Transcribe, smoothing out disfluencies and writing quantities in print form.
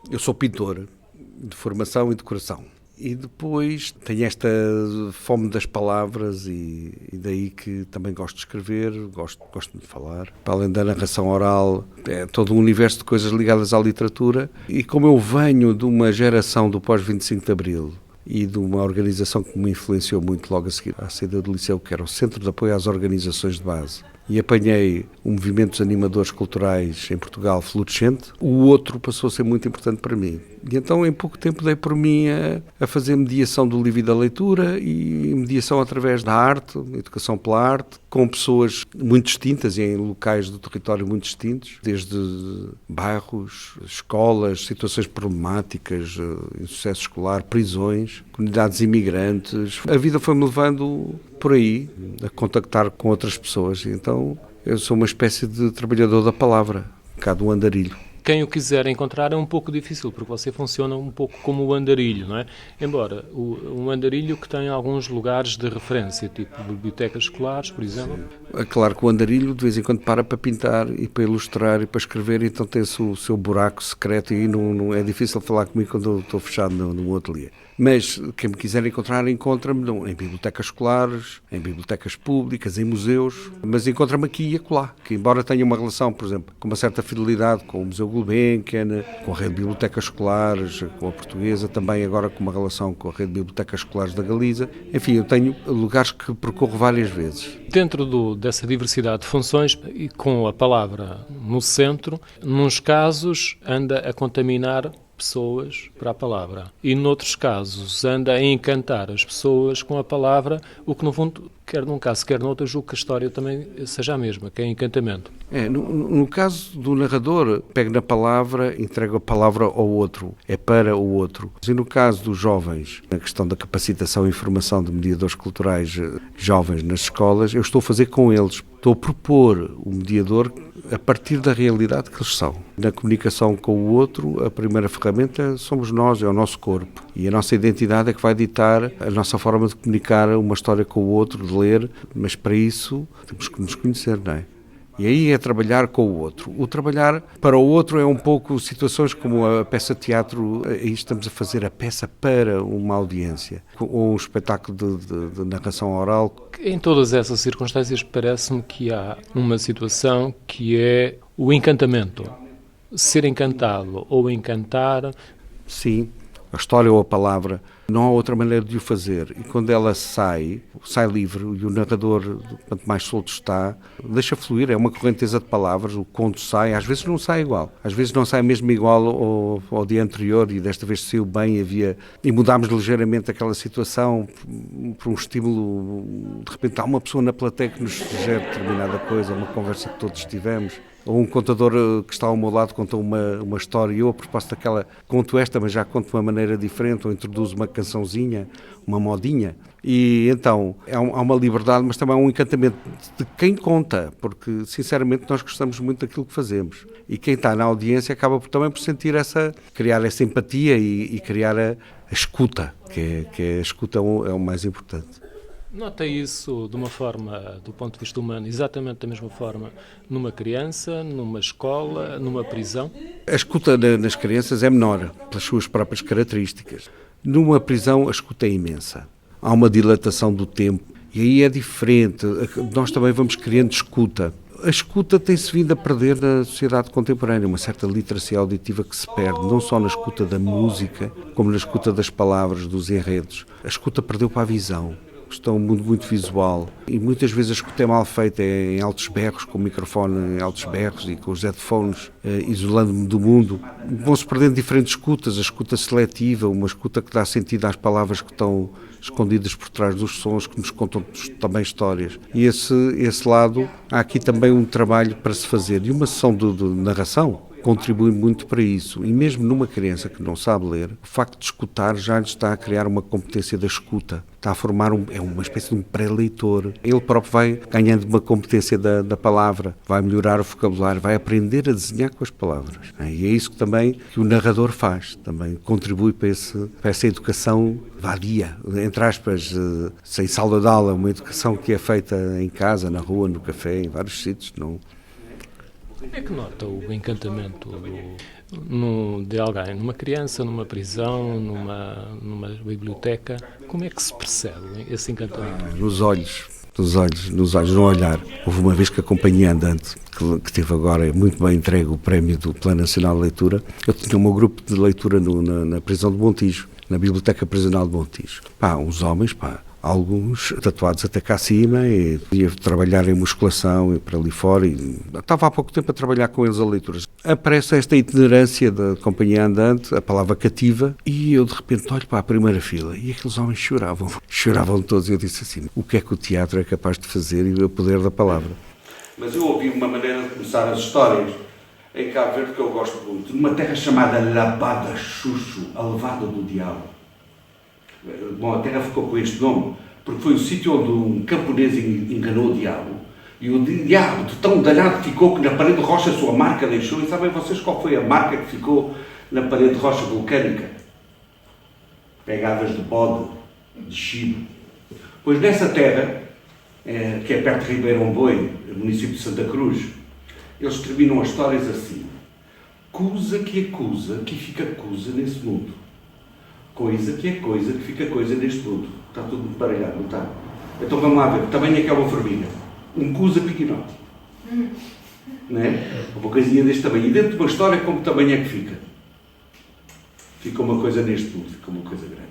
Eu sou pintor de formação e de coração. E depois tenho esta fome das palavras e daí que também gosto de escrever, gosto de falar. Para além da narração oral, é todo um universo de coisas ligadas à literatura. E como eu venho de uma geração do pós-25 de Abril e de uma organização que me influenciou muito logo a seguir à saída do liceu, que era o Centro de Apoio às Organizações de Base, e apanhei um movimento dos animadores culturais em Portugal florescente, o outro passou a ser muito importante para mim. E então, em pouco tempo, dei por mim a fazer mediação do livro e da leitura e mediação através da arte, educação pela arte, com pessoas muito distintas e em locais do território muito distintos, desde bairros, escolas, situações problemáticas, insucesso escolar, prisões, comunidades imigrantes. A vida foi-me levando por aí a contactar com outras pessoas. Então, eu sou uma espécie de trabalhador da palavra, cá do Andarilho. Quem o quiser encontrar é um pouco difícil, porque você funciona um pouco como o andarilho, não é? Embora um andarilho que tem alguns lugares de referência, tipo bibliotecas escolares, por exemplo. É claro que o Andarilho de vez em quando para pintar e para ilustrar e para escrever, então tem o seu buraco secreto e não é difícil falar comigo quando eu estou fechado no ateliê. Mas quem me quiser encontrar, encontra-me em bibliotecas escolares, em bibliotecas públicas, em museus, mas encontra-me aqui e acolá, que embora tenha uma relação, por exemplo, com uma certa fidelidade com o Museu Gulbenkian, com a rede de bibliotecas escolares, com a portuguesa, também agora com uma relação com a rede de bibliotecas escolares da Galiza. Enfim, eu tenho lugares que percorro várias vezes. Dentro dessa diversidade de funções e com a palavra no centro, nos casos anda a contaminar pessoas para a palavra e noutros casos anda a encantar as pessoas com a palavra, o que no fundo, quer num caso, quer noutro, julgo que a história também seja a mesma, que é encantamento. No caso do narrador, pega na palavra, entrega a palavra ao outro, é para o outro. E no caso dos jovens, na questão da capacitação e formação de mediadores culturais jovens nas escolas, eu estou a fazer com eles, estou a propor o mediador a partir da realidade que eles são. Na comunicação com o outro, a primeira ferramenta somos nós, é o nosso corpo. E a nossa identidade é que vai ditar a nossa forma de comunicar uma história com o outro, de ler, mas para isso temos que nos conhecer, não é? E aí é trabalhar com o outro. O trabalhar para o outro é um pouco situações como a peça de teatro, aí estamos a fazer a peça para uma audiência, ou um espetáculo de narração oral. Em todas essas circunstâncias parece-me que há uma situação que é o encantamento. Ser encantado ou encantar. Sim, a história ou a palavra, não há outra maneira de o fazer. E quando ela sai livre, e o narrador, quanto mais solto está, deixa fluir, é uma correnteza de palavras, o conto sai, às vezes não sai igual, às vezes não sai mesmo igual ao dia anterior, e desta vez saiu bem, e mudámos ligeiramente aquela situação por um estímulo, de repente há uma pessoa na plateia que nos sugere determinada coisa, uma conversa que todos tivemos. Ou um contador que está ao meu lado conta uma história e eu, a propósito daquela, conto esta, mas já conto de uma maneira diferente, ou introduzo uma cançãozinha, uma modinha. E então há uma liberdade, mas também há um encantamento de quem conta, porque sinceramente nós gostamos muito daquilo que fazemos. E quem está na audiência acaba também por sentir criar essa empatia e criar a escuta, que a escuta é o mais importante. Nota isso de uma forma, do ponto de vista humano, exatamente da mesma forma, numa criança, numa escola, numa prisão? A escuta nas crianças é menor, pelas suas próprias características. Numa prisão, a escuta é imensa. Há uma dilatação do tempo e aí é diferente. Nós também vamos criando escuta. A escuta tem-se vindo a perder na sociedade contemporânea, uma certa literacia auditiva que se perde, não só na escuta da música, como na escuta das palavras, dos enredos. A escuta perdeu para a visão. Está um mundo muito visual e muitas vezes a escuta é mal feita, é em altos berros, com o microfone em altos berros e com os headphones, isolando-me do mundo. Vão-se perdendo diferentes escutas, a escuta seletiva, uma escuta que dá sentido às palavras que estão escondidas por trás dos sons, que nos contam também histórias. E esse lado, há aqui também um trabalho para se fazer. E uma sessão de narração contribui muito para isso. E mesmo numa criança que não sabe ler, o facto de escutar já lhe está a criar uma competência da escuta. Está a formar uma espécie de um pré-leitor. Ele próprio vai ganhando uma competência da palavra, vai melhorar o vocabulário, vai aprender a desenhar com as palavras. E é isso que também que o narrador faz. Também contribui para essa educação vadia, entre aspas, sem sala de aula, uma educação que é feita em casa, na rua, no café, em vários sítios. Não. Como é que nota o encantamento de alguém, numa criança, numa prisão, numa biblioteca, como é que se percebe esse encantamento? Nos olhos, no olhar. Houve uma vez que a Companhia Andante, que teve agora muito bem entregue o prémio do Plano Nacional de Leitura, eu tinha o meu grupo de leitura na prisão de Montijo, na Biblioteca Prisional de Montijo. Uns homens, alguns tatuados até cá acima, e ia trabalhar em musculação e para ali fora, e estava há pouco tempo a trabalhar com eles a leituras. Aparece esta itinerância da Companhia Andante, a palavra cativa, e eu de repente olho para a primeira fila, e aqueles homens choravam todos, e eu disse assim, o que é que o teatro é capaz de fazer e o poder da palavra? Mas eu ouvi uma maneira de começar as histórias em Cabo Verde que eu gosto muito, numa terra chamada Labada Xuxo, a levada do diabo. Bom, a terra ficou com este nome porque foi o sítio onde um camponês enganou o diabo, e o diabo de tão danado ficou que na parede de rocha a sua marca deixou. E sabem vocês qual foi a marca que ficou na parede de rocha vulcânica? Pegadas de bode, de chibo. Pois nessa terra, que é perto de Ribeirão Boi, município de Santa Cruz, eles terminam as histórias assim: coisa que acusa, que fica acusa nesse mundo. Coisa que é coisa, que fica coisa neste mundo. Está tudo muito baralhado, não está? Então vamos lá ver, o tamanho é que é uma formiga. Um cusa pequenote. Não é? Uma coisinha deste tamanho. E dentro de uma história, como tamanho é que fica? Fica uma coisa neste mundo, fica uma coisa grande.